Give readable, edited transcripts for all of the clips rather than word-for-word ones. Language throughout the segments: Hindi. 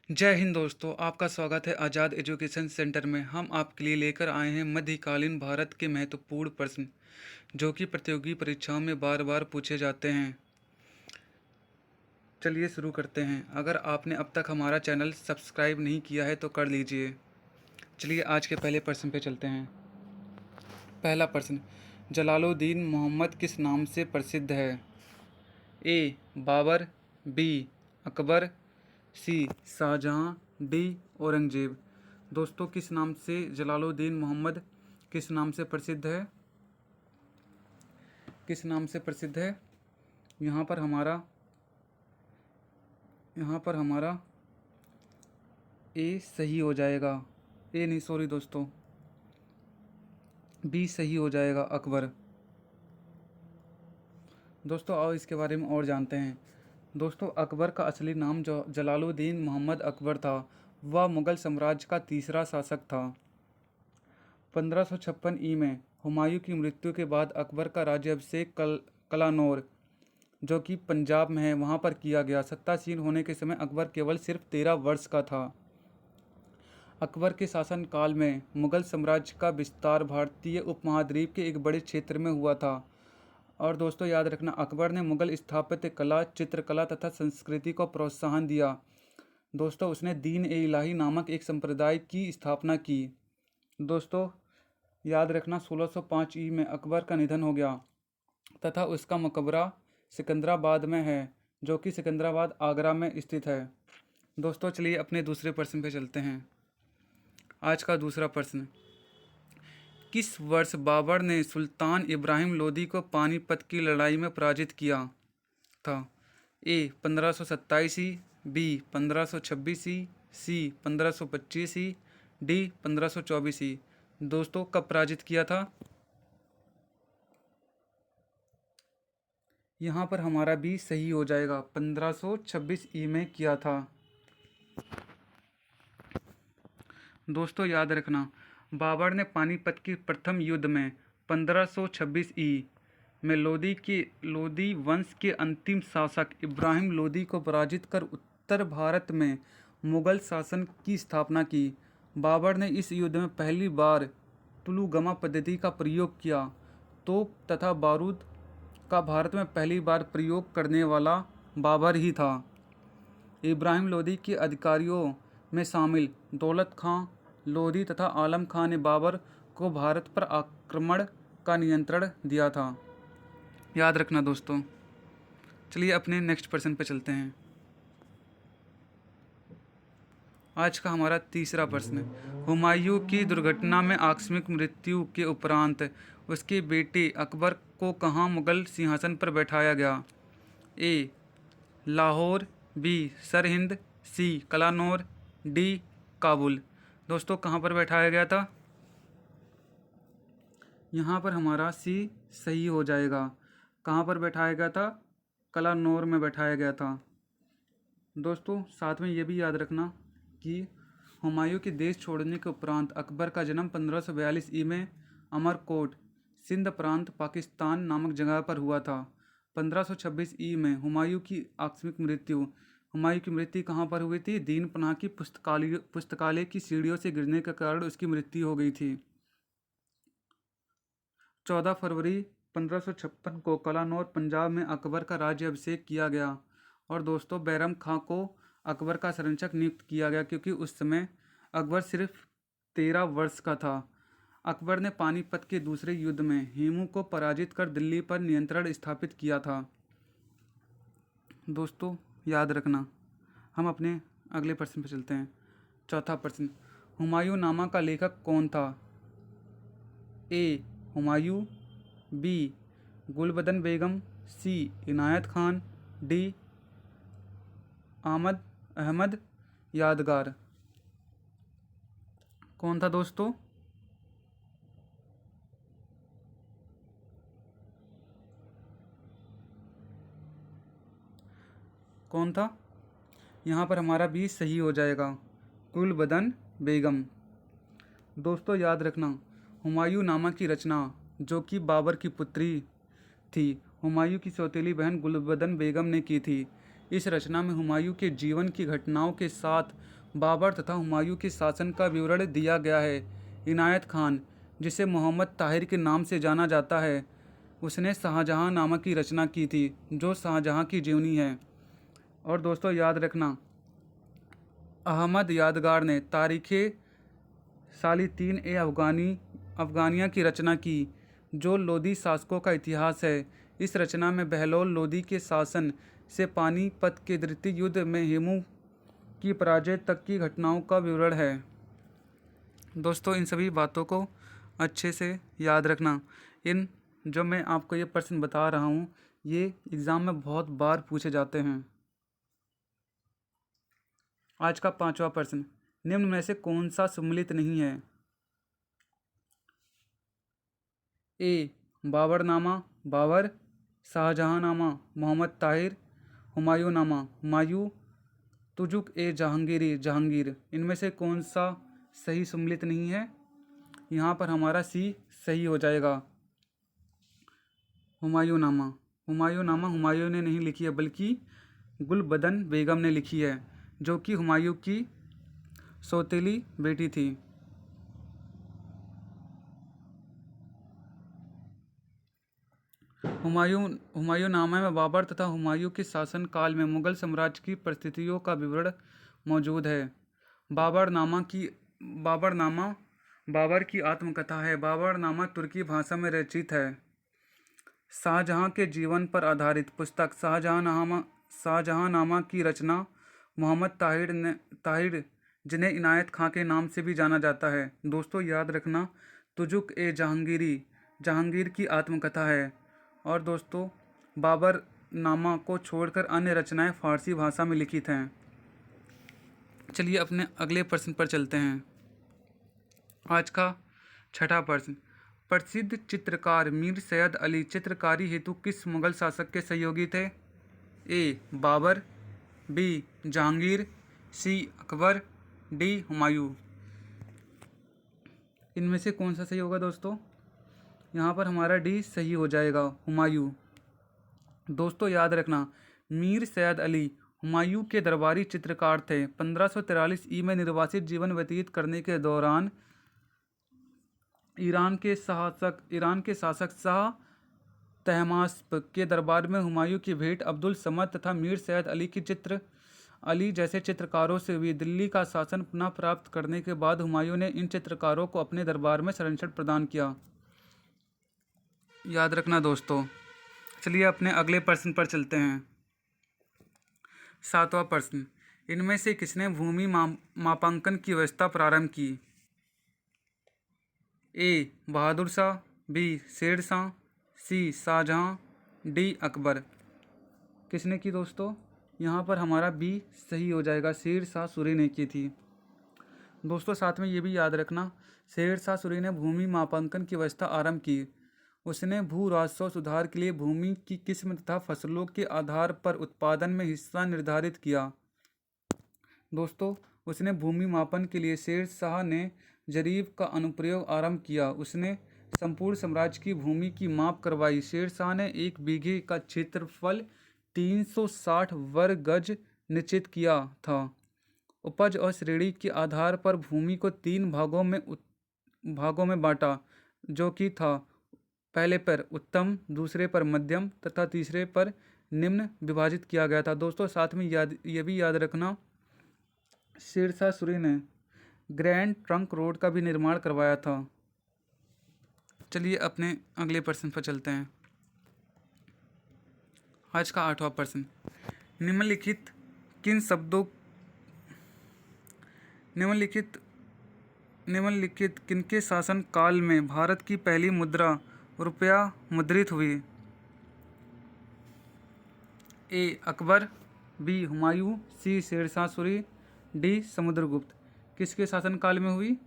जय हिंद दोस्तों, आपका स्वागत है आज़ाद एजुकेशन सेंटर में। हम आपके लिए लेकर आए हैं मध्यकालीन भारत के महत्वपूर्ण प्रश्न जो कि प्रतियोगी परीक्षाओं में बार बार पूछे जाते हैं। चलिए शुरू करते हैं। अगर आपने अब तक हमारा चैनल सब्सक्राइब नहीं किया है तो कर लीजिए। चलिए आज के पहले प्रश्न पे चलते हैं। पहला प्रश्न, जलालुद्दीन मोहम्मद किस नाम से प्रसिद्ध है? ए बाबर, बी अकबर, सी शाहजहां, डी औरंगजेब। दोस्तों, किस नाम से जलालुद्दीन मोहम्मद किस नाम से प्रसिद्ध है? किस नाम से प्रसिद्ध है? यहाँ पर हमारा ए सही हो जाएगा। ए नहीं, सॉरी दोस्तों, बी सही हो जाएगा, अकबर। दोस्तों आओ इसके बारे में और जानते हैं। दोस्तों, अकबर का असली नाम जो जलालुद्दीन मोहम्मद अकबर था, वह मुगल साम्राज्य का तीसरा शासक था। 1556 ई में हुमायूं की मृत्यु के बाद अकबर का राज्याभिषेक कलानौर, जो कि पंजाब में है, वहां पर किया गया। सत्तासीन होने के समय अकबर केवल सिर्फ 13 वर्ष का था। अकबर के शासनकाल में मुगल साम्राज्य का विस्तार भारतीय उपमहाद्वीप के एक बड़े क्षेत्र में हुआ था। और दोस्तों याद रखना, अकबर ने मुगल स्थापत्य कला, चित्रकला तथा संस्कृति को प्रोत्साहन दिया। दोस्तों, उसने दीन ए इलाही नामक एक संप्रदाय की स्थापना की। दोस्तों याद रखना, 1605 ई में अकबर का निधन हो गया तथा उसका मकबरा सिकंदराबाद में है, जो कि सिकंदराबाद आगरा में स्थित है। दोस्तों चलिए अपने दूसरे प्रश्न पे चलते हैं। आज का दूसरा प्रश्न, किस वर्ष बाबर ने सुल्तान इब्राहिम लोदी को पानीपत की लड़ाई में पराजित किया था? ए 1527 ई, बी 1526 ई, सी 1525 ई, डी 1524 ई। दोस्तों कब पराजित किया था? यहाँ पर हमारा बी सही हो जाएगा, 1526 ई में किया था। दोस्तों याद रखना, बाबर ने पानीपत के प्रथम युद्ध में 1526 ई में लोदी वंश के अंतिम शासक इब्राहिम लोदी को पराजित कर उत्तर भारत में मुगल शासन की स्थापना की। बाबर ने इस युद्ध में पहली बार तुलुगमा पद्धति का प्रयोग किया। तोप तथा बारूद का भारत में पहली बार प्रयोग करने वाला बाबर ही था। इब्राहिम लोदी के अधिकारियों में शामिल दौलत खां लोदी तथा आलम खां ने बाबर को भारत पर आक्रमण का नियंत्रण दिया था। याद रखना दोस्तों। चलिए अपने नेक्स्ट प्रश्न पे चलते हैं। आज का हमारा तीसरा प्रश्न, हुमायूं की दुर्घटना में आकस्मिक मृत्यु के उपरांत उसके बेटे अकबर को कहाँ मुगल सिंहासन पर बैठाया गया? ए लाहौर, बी सरहिंद, सी कलानौर, डी काबुल। दोस्तों कहाँ पर बैठाया गया था? यहाँ पर हमारा सी सही हो जाएगा। कहाँ पर बैठाया गया था? कलानौर में बैठाया गया था। दोस्तों साथ में ये भी याद रखना कि हुमायूं के देश छोड़ने के उपरांत अकबर का जन्म 1542 ई में अमरकोट, सिंध प्रांत, पाकिस्तान नामक जगह पर हुआ था। 1526 ई में हुमायूं की आकस्मिक मृत्यु कहाँ पर हुई थी? दीन पनाह की पुस्तकालय की सीढ़ियों से गिरने के कारण उसकी मृत्यु हो गई थी। 14 फरवरी 1556 को कलानौर पंजाब में अकबर का राज्याभिषेक किया गया। और दोस्तों बैरम खां को अकबर का संरक्षक नियुक्त किया गया, क्योंकि उस समय अकबर सिर्फ 13 वर्ष का था। अकबर ने पानीपत के दूसरे युद्ध में हेमू को पराजित कर दिल्ली पर नियंत्रण स्थापित किया था। दोस्तों याद रखना। हम अपने अगले प्रश्न पर चलते हैं। चौथा प्रश्न, हुमायूं नामा का लेखक कौन था? ए हुमायूं, बी गुलबदन बेगम, सी इनायत खान, डी आमद अहमद यादगार। कौन था दोस्तों? कौन था? यहाँ पर हमारा बी सही हो जाएगा, गुलबदन बेगम। दोस्तों याद रखना, हुमायूं नामा की रचना जो कि बाबर की पुत्री थी, हुमायूं की सौतेली बहन गुलबदन बेगम ने की थी। इस रचना में हुमायूं के जीवन की घटनाओं के साथ बाबर तथा हुमायूं के शासन का विवरण दिया गया है। इनायत खान, जिसे मोहम्मद ताहिर के नाम से जाना जाता है, उसने शाहजहां नामा की रचना की थी, जो शाहजहां की जीवनी है। और दोस्तों याद रखना, अहमद यादगार ने तारीख़े साली 3 अफ़गानिया की रचना की, जो लोदी शासकों का इतिहास है। इस रचना में बहलोल लोदी के शासन से पानीपत के द्वितीय युद्ध में हेमू की पराजय तक की घटनाओं का विवरण है। दोस्तों इन सभी बातों को अच्छे से याद रखना। इन जो मैं आपको ये प्रश्न बता रहा हूँ, ये एग्ज़ाम में बहुत बार पूछे जाते हैं। आज का 5वां प्रश्न, निम्न में से कौन सा सम्मिलित नहीं है? ए बाबरनामा बाबर, शाहजहांनामा मोहम्मद ताहिर, हुमायूंनामा हुमायूं, तुजुक ए जहांगीरी जहांगीर। इनमें से कौन सा सही सम्मिलित नहीं है? यहाँ पर हमारा सी सही हो जाएगा। हुमायूंनामा हुमायूं ने नहीं लिखी है, बल्कि गुलबदन बेगम ने लिखी है, जो कि हुमायूं की सौतेली बेटी थी। हुमायूंनामा में बाबर तथा हुमायूं के शासनकाल में मुगल साम्राज्य की परिस्थितियों का विवरण मौजूद है। बाबरनामा बाबर की आत्मकथा है। बाबरनामा तुर्की भाषा में रचित है। शाहजहां के जीवन पर आधारित पुस्तक शाहजहांनामा की रचना मोहम्मद ताहिर, जिन्हें इनायत खां के नाम से भी जाना जाता है। दोस्तों याद रखना, तुजुक ए जहांगीर की आत्मकथा है। और दोस्तों बाबर नामा को छोड़कर अन्य रचनाएं फारसी भाषा में लिखित हैं। चलिए अपने अगले प्रश्न पर चलते हैं। आज का 6वां प्रश्न, प्रसिद्ध चित्रकार मीर सैयद अली चित्रकारी हेतु किस मुगल शासक के सहयोगी थे? ए बाबर, बी जहांगीर, सी अकबर, डी हुमायूं। इनमें से कौन सा सही होगा दोस्तों? यहाँ पर हमारा डी सही हो जाएगा, हुमायूं। दोस्तों याद रखना, मीर सैयद अली हुमायूं के दरबारी चित्रकार थे। 1543 ई में निर्वासित जीवन व्यतीत करने के दौरान ईरान के शासक शाह तहमास्प के दरबार में हुमायूं की भेंट अब्दुल समद तथा मीर सैयद अली जैसे चित्रकारों से हुई। दिल्ली का शासन पुनः प्राप्त करने के बाद हुमायूं ने इन चित्रकारों को अपने दरबार में संरक्षण प्रदान किया। याद रखना दोस्तों। चलिए अपने अगले प्रश्न पर चलते हैं। 7वां प्रश्न, इनमें से किसने भूमि मापांकन की व्यवस्था प्रारंभ की? ए बहादुर शाह, बी शेर शाह, सी शाहजहां, डी अकबर। किसने की दोस्तों? यहाँ पर हमारा बी सही हो जाएगा, शेर शाह सूरी ने की थी। दोस्तों साथ में ये भी याद रखना, शेर शाह सूरी ने भूमि मापांकन की व्यवस्था आरंभ की। उसने भू राजस्व सुधार के लिए भूमि की किस्म तथा फसलों के आधार पर उत्पादन में हिस्सा निर्धारित किया। दोस्तों उसने भूमि मापन के लिए शेर शाह ने जरीब का अनुप्रयोग आरंभ किया। उसने संपूर्ण साम्राज्य की भूमि की माप करवाई। शेर शाह ने 1 बीघे का क्षेत्रफल 360 वर्ग गज निश्चित किया था। उपज और श्रेणी के आधार पर भूमि को 3 भागों में बांटा, जो कि था पहले पर उत्तम, दूसरे पर मध्यम तथा तीसरे पर निम्न विभाजित किया गया था। दोस्तों साथ में ये भी याद रखना, शेर शाह सूरी ने ग्रैंड ट्रंक रोड का भी निर्माण करवाया था। चलिए अपने अगले प्रश्न पर चलते हैं। आज का 8वां प्रश्न, निम्नलिखित किनके शासन काल में भारत की पहली मुद्रा रुपया मुद्रित हुई? ए अकबर, बी हुमायूं, सी शेरशाह सूरी, डी समुद्रगुप्त। किसके शासनकाल में हुई?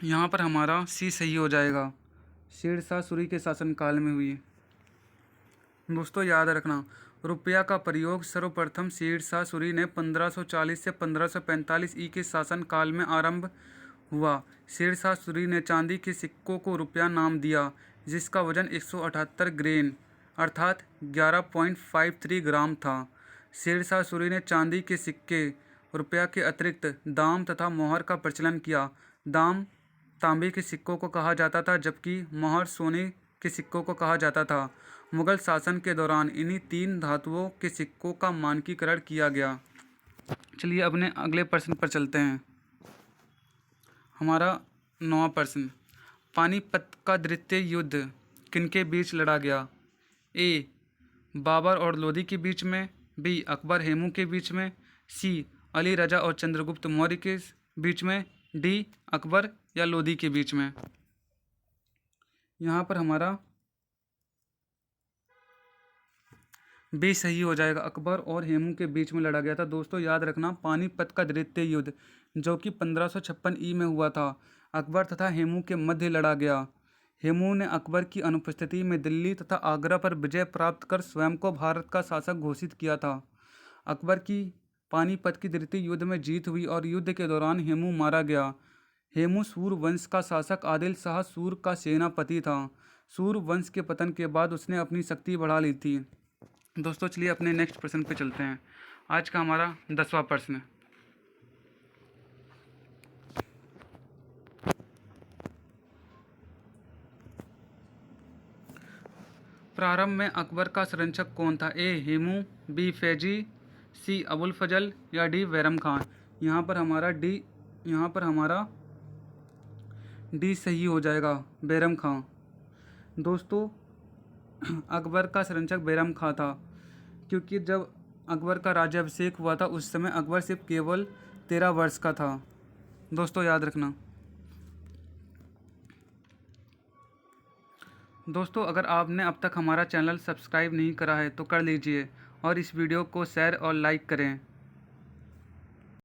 यहाँ पर हमारा सी सही हो जाएगा, शेरशाह सूरी के शासनकाल में हुई। दोस्तों याद रखना, रुपया का प्रयोग सर्वप्रथम शेरशाह सूरी ने 1540 से 1545 ई के शासन काल में आरंभ हुआ। शेरशाह सूरी ने चांदी के सिक्कों को रुपया नाम दिया, जिसका वजन 178 ग्रेन अर्थात 11.53 ग्राम था। शेरशाह सूरी ने चांदी के सिक्के रुपया के अतिरिक्त दाम तथा मोहर का प्रचलन किया। दाम तांबे के सिक्कों को कहा जाता था, जबकि मोहर सोने के सिक्कों को कहा जाता था। मुगल शासन के दौरान इन्हीं 3 धातुओं के सिक्कों का मानकीकरण किया गया। चलिए अपने अगले प्रश्न पर चलते हैं। हमारा 9वां प्रश्न, पानीपत का द्वितीय युद्ध किनके बीच लड़ा गया? ए बाबर और लोदी के बीच में, बी अकबर हेमू के बीच में, सी अली रजा और चंद्रगुप्त मौर्य के बीच में, डी अकबर या लोदी के बीच में। यहाँ पर हमारा बी सही हो जाएगा, अकबर और हेमू के बीच में लड़ा गया था। दोस्तों याद रखना, पानीपत का द्वितीय युद्ध जो कि 1556 ई में हुआ था, अकबर तथा हेमू के मध्य लड़ा गया। हेमू ने अकबर की अनुपस्थिति में दिल्ली तथा आगरा पर विजय प्राप्त कर स्वयं को भारत का शासक घोषित किया था। अकबर की पानीपत की द्वितीय युद्ध में जीत हुई और युद्ध के दौरान हेमू मारा गया। हेमू सूर वंश का शासक आदिल शाह सूर का सेनापति था। सूर वंश के पतन के बाद उसने अपनी शक्ति बढ़ा ली थी। दोस्तों चलिए अपने नेक्स्ट प्रश्न पे चलते हैं। आज का हमारा 10वां प्रश्न, प्रारंभ में अकबर का संरक्षक कौन था? ए हेमू, बी फैजी, सी अबुल फजल या डी बैरम खान। यहाँ पर हमारा डी सही हो जाएगा, बैरम खां। दोस्तों अकबर का संरक्षक बैरम खां था, क्योंकि जब अकबर का राज्याभिषेक हुआ था उस समय अकबर सिर्फ केवल 13 वर्ष का था। दोस्तों याद रखना। दोस्तों अगर आपने अब तक हमारा चैनल सब्सक्राइब नहीं करा है तो कर लीजिए और इस वीडियो को शेयर और लाइक करें।